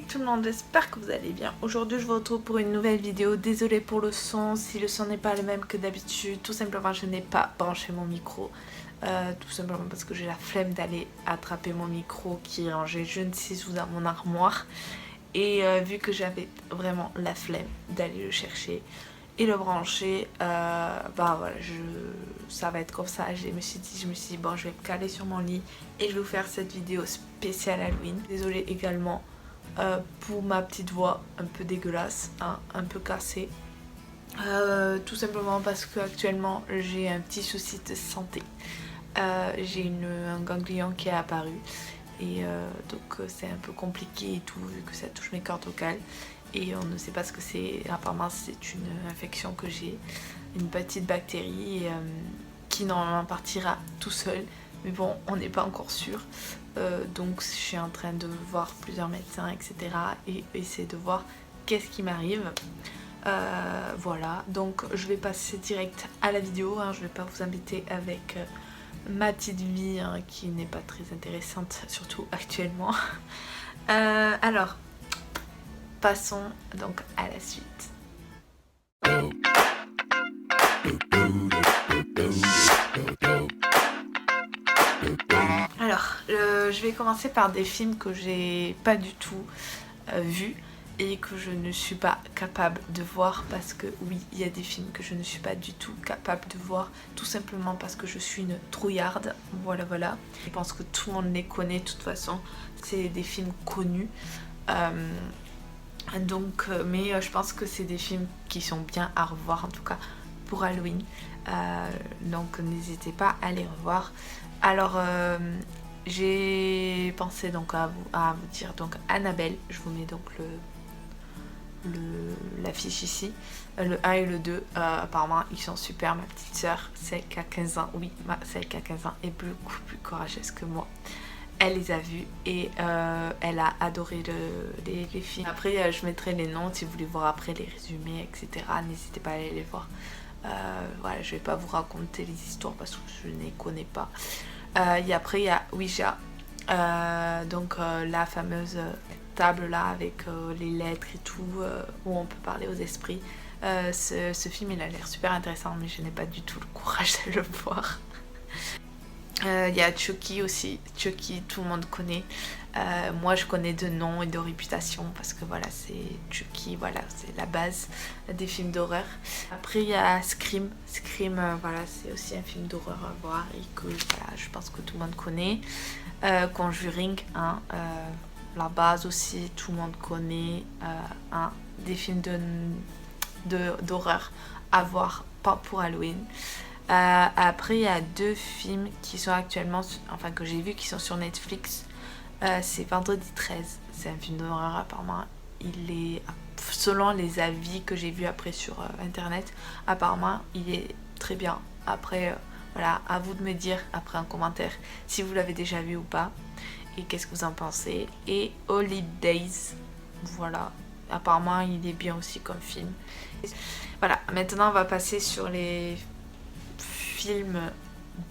tout le monde, j'espère que vous allez bien. Aujourd'hui je vous retrouve pour une nouvelle vidéo. Désolée pour le son, si le son n'est pas le même que d'habitude, tout simplement je n'ai pas branché mon micro. Tout simplement parce que j'ai la flemme d'aller attraper mon micro qui est rangé je ne sais où dans mon armoire. Et vu que j'avais vraiment la flemme d'aller le chercher et le brancher, bah voilà, ça va être comme ça. Je me suis dit bon, je vais me caler sur mon lit et je vais vous faire cette vidéo spéciale Halloween. Désolée également pour ma petite voix un peu dégueulasse, hein, un peu cassée. Tout simplement parce qu'actuellement j'ai un petit souci de santé. J'ai un ganglion qui est apparu et donc c'est un peu compliqué et tout vu que ça touche mes cordes vocales et on ne sait pas ce que c'est. Apparemment c'est une infection que j'ai, une petite bactérie qui normalement partira tout seul, mais bon on n'est pas encore sûr. Donc je suis en train de voir plusieurs médecins etc et essayer de voir qu'est-ce qui m'arrive. Voilà, donc je vais passer direct à la vidéo, hein. Je vais pas vous embêter avec ma petite vie hein, qui n'est pas très intéressante, surtout actuellement. Alors, passons donc à la suite. Alors, je vais commencer par des films que j'ai pas du tout vus et que je ne suis pas capable de voir parce que oui, il y a des films que je ne suis pas du tout capable de voir, tout simplement parce que je suis une trouillarde, voilà. Je pense que tout le monde les connaît de toute façon, c'est des films connus. Mais je pense que c'est des films qui sont bien à revoir, en tout cas pour Halloween. Donc n'hésitez pas à les revoir. Alors j'ai pensé donc à vous dire donc Annabelle, je vous mets donc l'affiche ici, le 1 et le 2, apparemment ils sont super. Ma petite soeur, celle qui a 15 ans, oui, celle qui a 15 ans est beaucoup plus courageuse que moi. Elle les a vus et elle a adoré les films. Après je mettrai les noms si vous voulez voir après les résumés etc, n'hésitez pas à aller les voir. Voilà, je vais pas vous raconter les histoires parce que je ne les connais pas. Et après il y a Ouija, donc la fameuse table là avec les lettres et tout, où on peut parler aux esprits. Ce film il a l'air super intéressant mais je n'ai pas du tout le courage de le voir. Il y a Chucky aussi, Chucky tout le monde connaît. Moi je connais de nom et de réputation parce que voilà c'est Chucky, voilà c'est la base des films d'horreur. Après il y a Scream, voilà c'est aussi un film d'horreur à voir et que voilà, je pense que tout le monde connaît. Conjuring, hein, la base aussi tout le monde connaît, hein, des films d'horreur à voir, pas pour Halloween. Après il y a deux films qui sont actuellement, enfin que j'ai vu qui sont sur Netflix. C'est Vendredi 13, c'est un film d'horreur apparemment. Il est, selon les avis que j'ai vus après sur internet, apparemment il est très bien. Après voilà, à vous de me dire après en commentaire si vous l'avez déjà vu ou pas et qu'est-ce que vous en pensez. Et Holidays, voilà, apparemment il est bien aussi comme film. Voilà, maintenant on va passer sur les films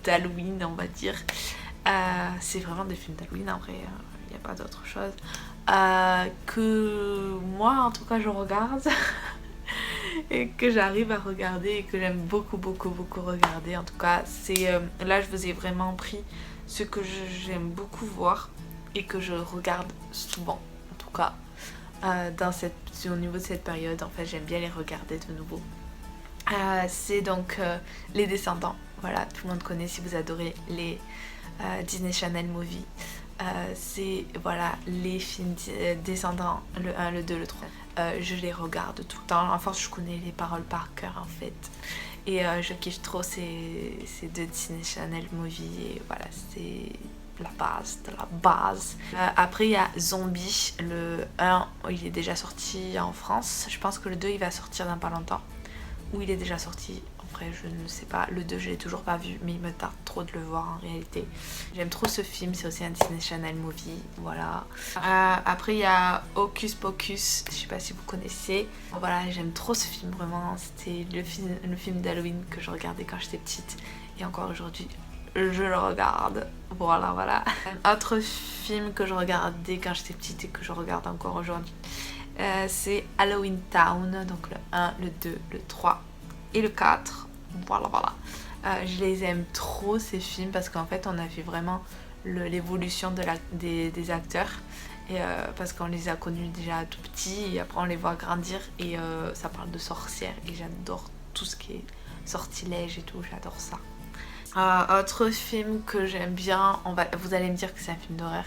d'Halloween on va dire. C'est vraiment des films d'Halloween en vrai, il n'y a pas d'autre chose que moi en tout cas je regarde et que j'arrive à regarder et que j'aime beaucoup regarder. En tout cas c'est là je vous ai vraiment pris ce que j'aime beaucoup voir et que je regarde souvent, en tout cas au niveau de cette période en fait j'aime bien les regarder de nouveau. C'est donc Les Descendants, voilà tout le monde connaît si vous adorez les Disney Channel Movie. C'est voilà les films Descendants, le 1, le 2, le 3. Je les regarde tout le temps. En force je connais les paroles par cœur en fait. Et je kiffe trop ces deux Disney Channel Movie. Et voilà, c'est la base de la base. Après il y a Zombie, le 1 il est déjà sorti en France. Je pense que le 2 il va sortir dans pas longtemps. Ou il est déjà sorti, après je ne sais pas. Le 2 je l'ai toujours pas vu mais il me tarde trop de le voir en réalité. J'aime trop ce film, c'est aussi un Disney Channel Movie, voilà. Après il y a Hocus Pocus, je sais pas si vous connaissez. Voilà, j'aime trop ce film vraiment, c'était le film d'Halloween que je regardais quand j'étais petite. Et encore aujourd'hui je le regarde. Voilà. Un autre film que je regardais quand j'étais petite et que je regarde encore aujourd'hui, c'est Halloween Town, donc le 1, le 2, le 3 et le 4. Voilà. Je les aime trop ces films parce qu'en fait on a vu vraiment l'évolution des acteurs. Et parce qu'on les a connus déjà tout petits et après on les voit grandir et ça parle de sorcières et j'adore tout ce qui est sortilège et tout, j'adore ça. Autre film que j'aime bien, vous allez me dire que c'est un film d'horreur,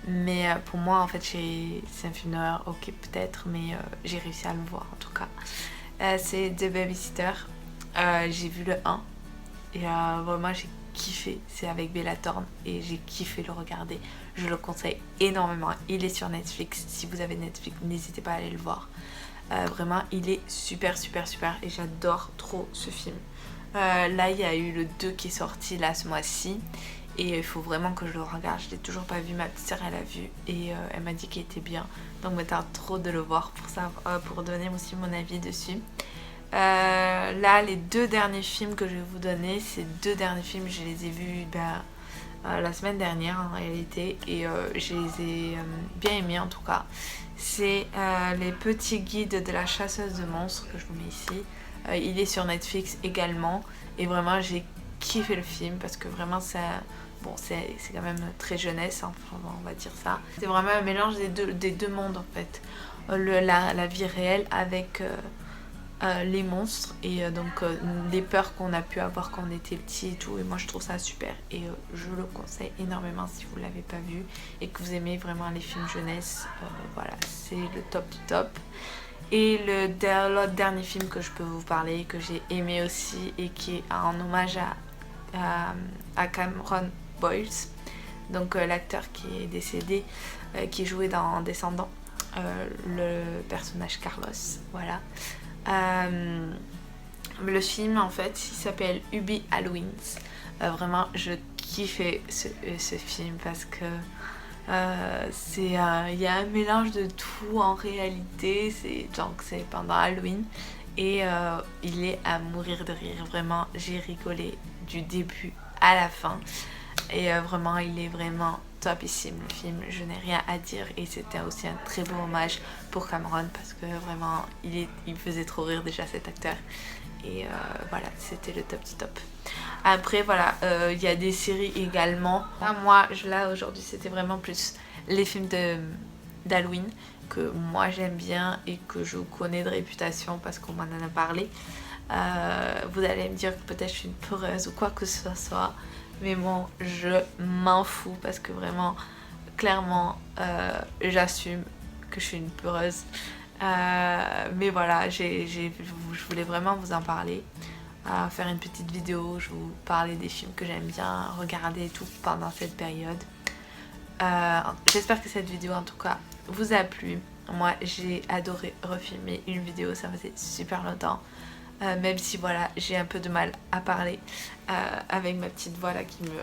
mais pour moi en fait c'est un film d'horreur, ok peut-être, mais j'ai réussi à le voir en tout cas. C'est The Babysitter, j'ai vu le 1 et vraiment j'ai kiffé, c'est avec Bella Thorne et j'ai kiffé le regarder, je le conseille énormément, il est sur Netflix, si vous avez Netflix n'hésitez pas à aller le voir, vraiment il est super et j'adore trop ce film. Là il y a eu le 2 qui est sorti là ce mois-ci et il faut vraiment que je le regarde, je l'ai toujours pas vu, ma petite sœur elle a vu et elle m'a dit qu'il était bien, donc me tarde trop de le voir pour donner aussi mon avis dessus. Là les 2 derniers films que je vais vous donner, ces 2 derniers films je les ai vus la semaine dernière en réalité et je les ai bien aimés en tout cas. C'est les petits guides de la chasseuse de monstres que je vous mets ici. Il est sur Netflix également et vraiment j'ai kiffé le film parce que vraiment c'est quand même très jeunesse, enfin, on va dire ça. C'est vraiment un mélange des deux mondes en fait. La vie réelle avec les monstres et donc les peurs qu'on a pu avoir quand on était petit et tout, et moi je trouve ça super et je le conseille énormément si vous l'avez pas vu et que vous aimez vraiment les films jeunesse, voilà c'est le top du top. Et l'autre dernier film que je peux vous parler, que j'ai aimé aussi et qui est en hommage à Cameron Boyce, donc l'acteur qui est décédé, qui jouait dans Descendants, le personnage Carlos, voilà. Le film en fait il s'appelle Hubie Halloween. Vraiment je kiffais ce film parce que il y a un mélange de tout en réalité, c'est pendant Halloween et il est à mourir de rire, vraiment j'ai rigolé du début à la fin et vraiment il est vraiment topissime le film, je n'ai rien à dire et c'était aussi un très beau hommage pour Cameron parce que vraiment il faisait trop rire déjà cet acteur et voilà c'était le top du top. Après voilà, il y a des séries également. Moi là aujourd'hui c'était vraiment plus les films d'Halloween que moi j'aime bien et que je connais de réputation parce qu'on m'en a parlé. Vous allez me dire que peut-être je suis une peureuse ou quoi que ce soit, mais bon je m'en fous parce que vraiment clairement j'assume que je suis une peureuse, mais voilà je voulais vraiment vous en parler, faire une petite vidéo, je vous parlais des films que j'aime bien regarder et tout pendant cette période. J'espère que cette vidéo en tout cas vous a plu. Moi j'ai adoré refilmer une vidéo, ça faisait super longtemps. Même si voilà j'ai un peu de mal à parler avec ma petite voix là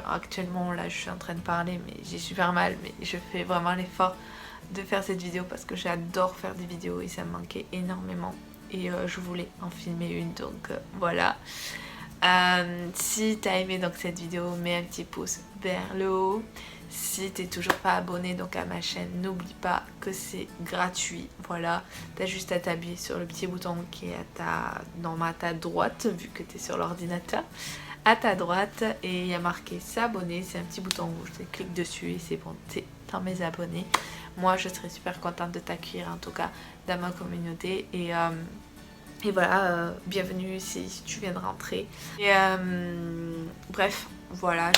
actuellement là je suis en train de parler mais j'ai super mal, mais je fais vraiment l'effort de faire cette vidéo parce que j'adore faire des vidéos et ça me manquait énormément et je voulais en filmer une, donc voilà. Si t'as aimé donc cette vidéo, mets un petit pouce vers le haut. Si t'es toujours pas abonné donc à ma chaîne, n'oublie pas que c'est gratuit. Voilà, t'as juste à t'appuyer sur le petit bouton qui est à ta droite, vu que t'es sur l'ordinateur, à ta droite, et il y a marqué s'abonner, c'est un petit bouton rouge, tu cliques dessus et c'est bon, t'es dans mes abonnés. Moi je serais super contente de t'accueillir en tout cas dans ma communauté et voilà, bienvenue si tu viens de rentrer. Et bref, voilà,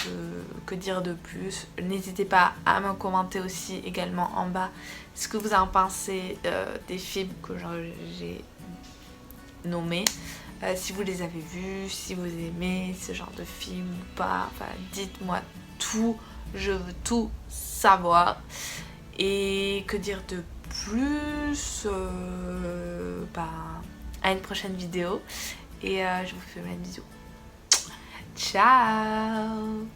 que dire de plus. N'hésitez pas à me commenter aussi également en bas ce que vous en pensez des films que j'ai nommés. Si vous les avez vus, si vous aimez ce genre de film ou pas, enfin dites-moi tout, je veux tout savoir. Et que dire de plus, à une prochaine vidéo et je vous fais plein de bisous. Ciao.